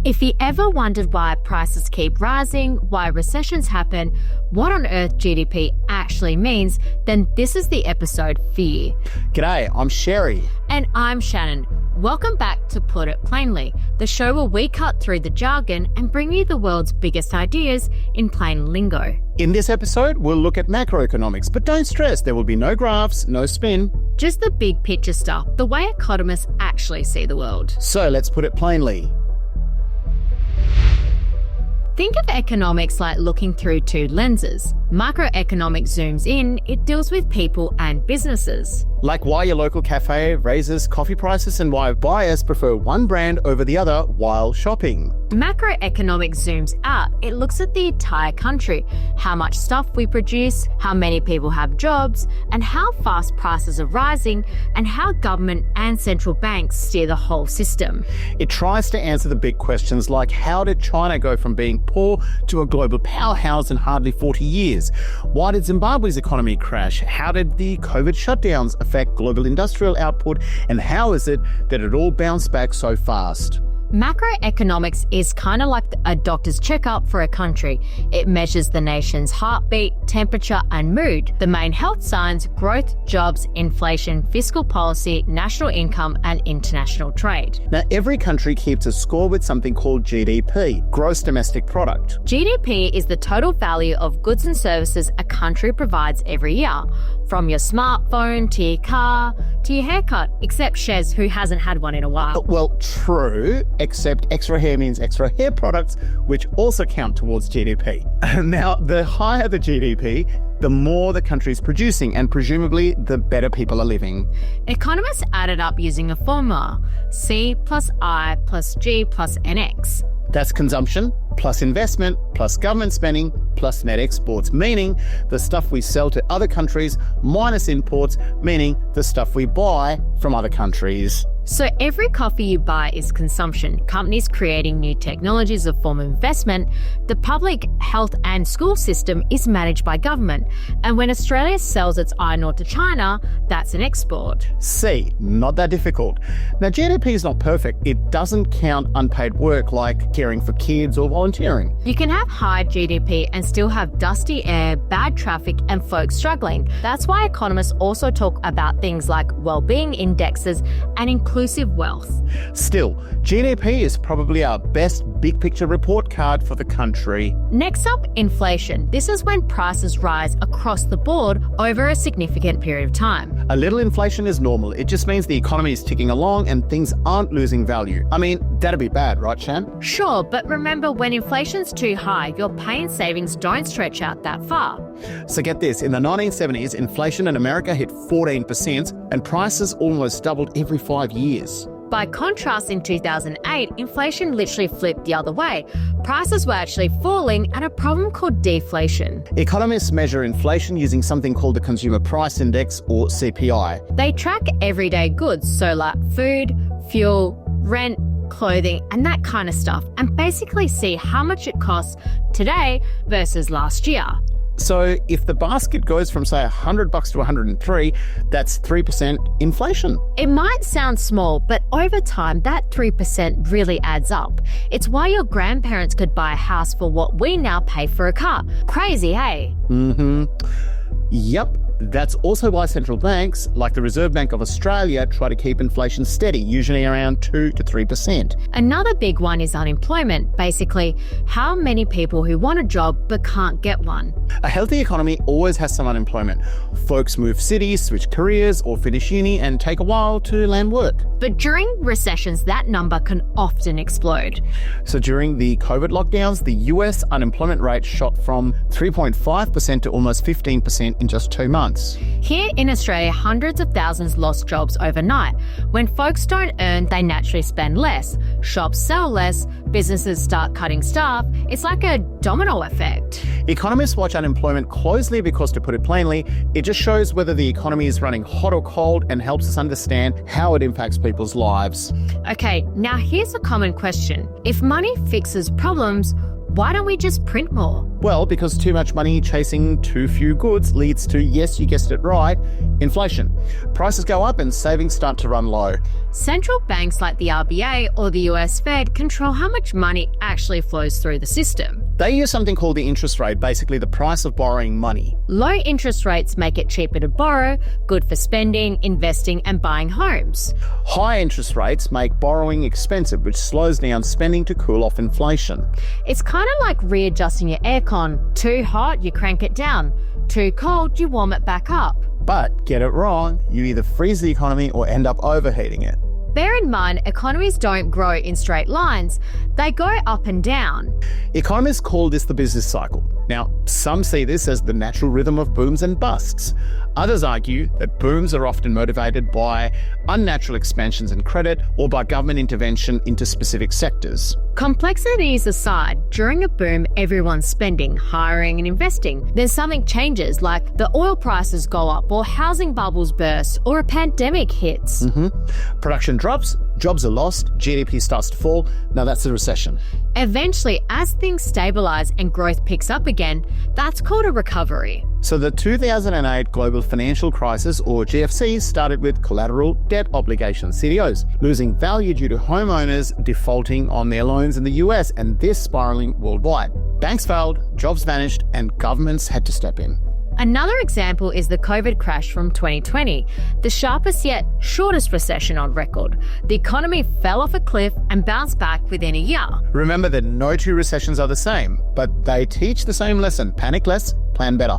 If you ever wondered why prices keep rising, why recessions happen, what on earth GDP actually means, then this is the episode for you. G'day, I'm Sherry. And I'm Shannon. Welcome back to Put It Plainly, the show where we cut through the jargon and bring you the world's biggest ideas in plain lingo. In this episode, we'll look at macroeconomics, but don't stress, there will be no graphs, no spin. Just the big picture stuff, the way economists actually see the world. So let's put it plainly. Think of economics like looking through two lenses. Macroeconomics zooms in, it deals with people and businesses. Like why your local cafe raises coffee prices and why buyers prefer one brand over the other while shopping. Macroeconomics zooms out, it looks at the entire country, how much stuff we produce, how many people have jobs, and how fast prices are rising, and how government and central banks steer the whole system. It tries to answer the big questions like how did China go from being poor to a global powerhouse in hardly 40 years? Why did Zimbabwe's economy crash? How did the COVID shutdowns affect global industrial output? And how is it that it all bounced back so fast? Macroeconomics is kind of like a doctor's checkup for a country. It measures the nation's heartbeat, temperature, and mood, the main health signs, growth, jobs, inflation, fiscal policy, national income, and international trade. Now, every country keeps a score with something called GDP, gross domestic product. GDP is the total value of goods and services a country provides every year, from your smartphone to your car to your haircut, except Shez, who hasn't had one in a while. Well, true, except extra hair means extra hair products, which also count towards GDP. Now, the higher the GDP, the more the country is producing, and presumably the better people are living. Economists added up using a formula, C plus I plus G plus NX. That's consumption plus investment plus government spending plus net exports, meaning the stuff we sell to other countries minus imports, meaning the stuff we buy from other countries. So every coffee you buy is consumption, companies creating new technologies of form of investment, the public health and school system is managed by government, and when Australia sells its iron ore to China, that's an export. C, not that difficult. Now GDP is not perfect. It doesn't count unpaid work like caring for kids or volunteering. You can have high GDP and still have dusty air, bad traffic, and folks struggling. That's why economists also talk about things like well-being indexes and inclusive wealth. Still, GDP is probably our best big picture report card for the country. Next up, inflation. This is when prices rise across the board over a significant period of time. A little inflation is normal. It just means the economy is ticking along and things aren't losing value. I mean, that'd be bad, right, Shan? Sure, but remember, when inflation's too high, your pay and savings don't stretch out that far. So get this, in the 1970s, inflation in America hit 14% and prices almost doubled every 5 years. By contrast, in 2008, inflation literally flipped the other way. Prices were actually falling and a problem called deflation. Economists measure inflation using something called the Consumer Price Index, or CPI. They track everyday goods, so like food, fuel, rent, clothing, and that kind of stuff, and basically see how much it costs today versus last year. So if the basket goes from, say, $100 to 103, that's 3% inflation. It might sound small, but over time, that 3% really adds up. It's why your grandparents could buy a house for what we now pay for a car. Crazy, hey? Yep. That's also why central banks, like the Reserve Bank of Australia, try to keep inflation steady, usually around 2 to 3%. Another big one is unemployment, basically how many people who want a job but can't get one. A healthy economy always has some unemployment. Folks move cities, switch careers, or finish uni and take a while to land work. But during recessions, that number can often explode. So during the COVID lockdowns, the US unemployment rate shot from 3.5% to almost 15% in just 2 months. Here in Australia, hundreds of thousands lost jobs overnight. When folks don't earn, they naturally spend less. Shops sell less, businesses start cutting staff. It's like a domino effect. Economists watch unemployment closely because, to put it plainly, it just shows whether the economy is running hot or cold and helps us understand how it impacts people's lives. Okay, now here's a common question. If money fixes problems, why don't we just print more? Well, because too much money chasing too few goods leads to, yes, you guessed it right, inflation. Prices go up and savings start to run low. Central banks like the RBA or the US Fed control how much money actually flows through the system. They use something called the interest rate, basically the price of borrowing money. Low interest rates make it cheaper to borrow, good for spending, investing, and buying homes. High interest rates make borrowing expensive, which slows down spending to cool off inflation. It's kind of like readjusting your aircon. Too hot, you crank it down. Too cold, you warm it back up. But get it wrong, you either freeze the economy or end up overheating it. Bear in mind, economies don't grow in straight lines. They go up and down. Economists call this the business cycle. Now, some see this as the natural rhythm of booms and busts. Others argue that booms are often motivated by unnatural expansions in credit or by government intervention into specific sectors. Complexities aside, during a boom, everyone's spending, hiring and investing. Then something changes, like the oil prices go up or housing bubbles burst or a pandemic hits. Production drops, jobs are lost, GDP starts to fall. Now that's a recession. Eventually, as things stabilise and growth picks up again, that's called a recovery. So the 2008 global financial crisis, or GFC, started with collateral debt obligations, CDOs, losing value due to homeowners defaulting on their loans in the US, and this spiralling worldwide. Banks failed, jobs vanished, and governments had to step in. Another example is the COVID crash from 2020, the sharpest yet shortest recession on record. The economy fell off a cliff and bounced back within a year. Remember that no two recessions are the same, but they teach the same lesson: panic less, plan better.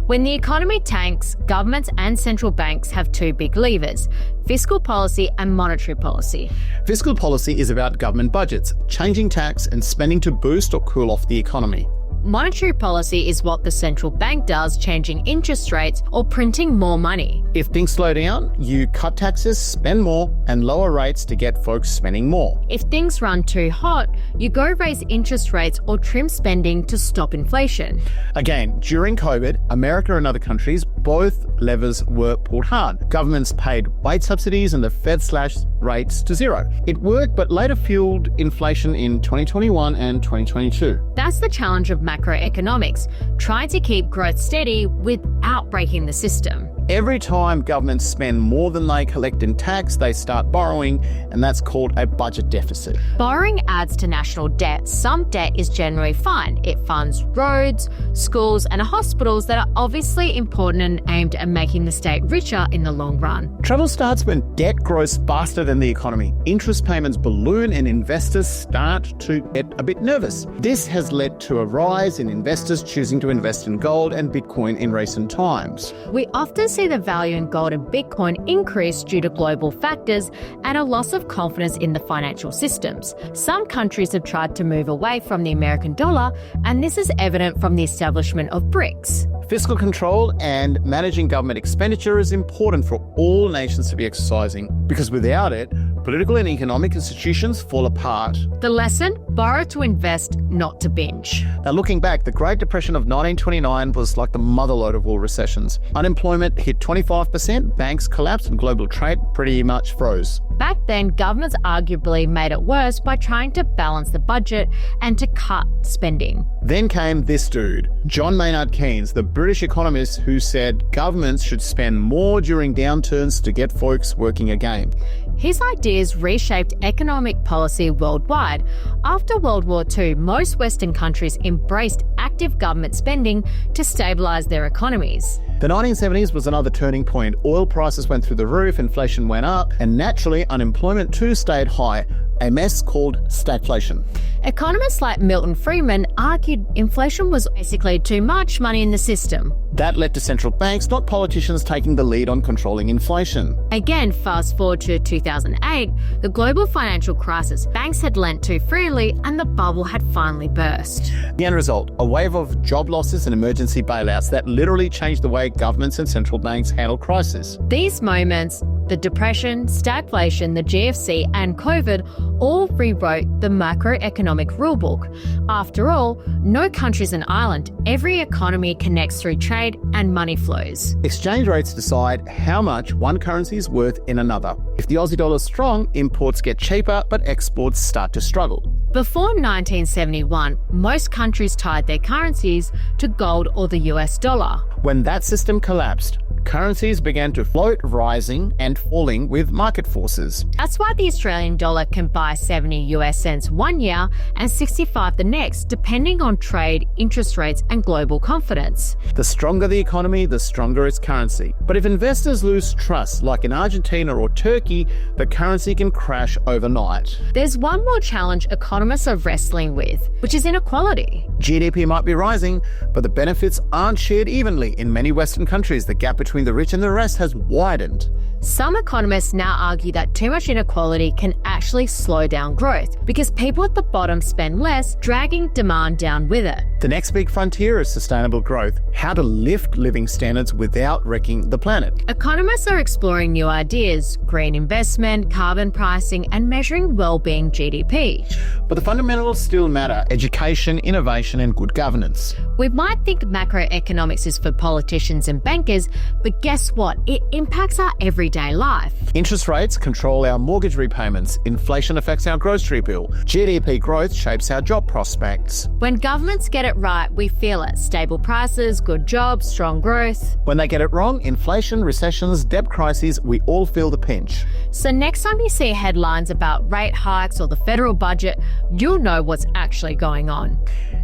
When the economy tanks, governments and central banks have two big levers: fiscal policy and monetary policy. Fiscal policy is about government budgets, changing tax and spending to boost or cool off the economy. Monetary policy is what the central bank does, changing interest rates or printing more money. If things slow down, you cut taxes, spend more, and lower rates to get folks spending more. If things run too hot, you go raise interest rates or trim spending to stop inflation. Again, during COVID, America and other countries, both levers were pulled hard. Governments paid wage subsidies and the Fed slashed rates to zero. It worked, but later fueled inflation in 2021 and 2022. That's the challenge of macroeconomics, trying to keep growth steady without breaking the system. Every time governments spend more than they collect in tax, they start borrowing, and that's called a budget deficit. Borrowing adds to national debt. Some debt is generally fine. It funds roads, schools, and hospitals that are obviously important and aimed at making the state richer in the long run. Trouble starts when debt grows faster than the economy. Interest payments balloon and investors start to get a bit nervous. This has led to a rise in investors choosing to invest in gold and Bitcoin in recent times. We often see the value in gold and Bitcoin increase due to global factors and a loss of confidence in the financial systems. Some countries have tried to move away from the American dollar, and this is evident from the establishment of BRICS. Fiscal control and managing government expenditure is important for all nations to be exercising, because without it, political and economic institutions fall apart. The lesson? Borrow to invest, not to binge. Now, looking back, the Great Depression of 1929 was like the motherlode of all recessions. Unemployment hit 25%, banks collapsed, and global trade pretty much froze. Back then, governments arguably made it worse by trying to balance the budget and to cut spending. Then came this dude, John Maynard Keynes, the British economist who said governments should spend more during downturns to get folks working again. His ideas reshaped economic policy worldwide. After World War II, most Western countries embraced active government spending to stabilise their economies. The 1970s was another turning point. Oil prices went through the roof, inflation went up, and naturally, unemployment too stayed high, a mess called stagflation. Economists like Milton Friedman argued inflation was basically too much money in the system. That led to central banks, not politicians, taking the lead on controlling inflation. Again, fast forward to 2008, the global financial crisis. Banks had lent too freely and the bubble had finally burst. The end result, a wave of job losses and emergency bailouts that literally changed the way governments and central banks handle crisis. These moments, the Depression, stagflation, the GFC, and COVID all rewrote the macroeconomic rulebook. After all, no country's an island. Every economy connects through trade and money flows. Exchange rates decide how much one currency is worth in another. If the Aussie dollar is strong, imports get cheaper, but exports start to struggle. Before 1971, most countries tied their currencies to gold or the US dollar. When that system collapsed, currencies began to float, rising and falling with market forces. That's why the Australian dollar can buy 70 US cents one year and 65 the next, depending on trade, interest rates, and global confidence. The stronger the economy, the stronger its currency. But if investors lose trust, like in Argentina or Turkey, the currency can crash overnight. There's one more challenge economists are wrestling with, which is inequality. GDP might be rising, but the benefits aren't shared evenly. In many Western countries, the gap between the rich and the rest has widened. Some economists now argue that too much inequality can actually slow down growth because people at the bottom spend less, dragging demand down with it. The next big frontier is sustainable growth, how to lift living standards without wrecking the planet. Economists are exploring new ideas, green investment, carbon pricing, and measuring well-being GDP. But the fundamentals still matter: education, innovation, and good governance. We might think macroeconomics is for politicians and bankers, but guess what? It impacts our everyday life. Interest rates control our mortgage repayments. Inflation affects our grocery bill. GDP growth shapes our job prospects. When governments get it right, we feel it. Stable prices, good jobs, strong growth. When they get it wrong, inflation, recessions, debt crises, we all feel the pinch. So next time you see headlines about rate hikes or the federal budget, you'll know what's actually going on.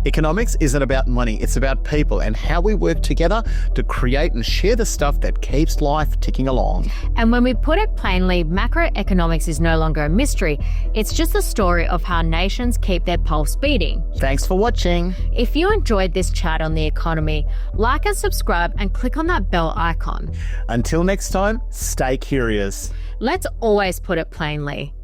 Economics isn't about money, it's about people and how we work together to create and share the stuff that keeps life ticking along. And when we put it plainly, macroeconomics is no longer a mystery. It's just a story of how nations keep their pulse beating. Thanks for watching. If you enjoyed this chat on the economy, like and subscribe and click on that bell icon. Until next time, stay curious. Let's always put it plainly.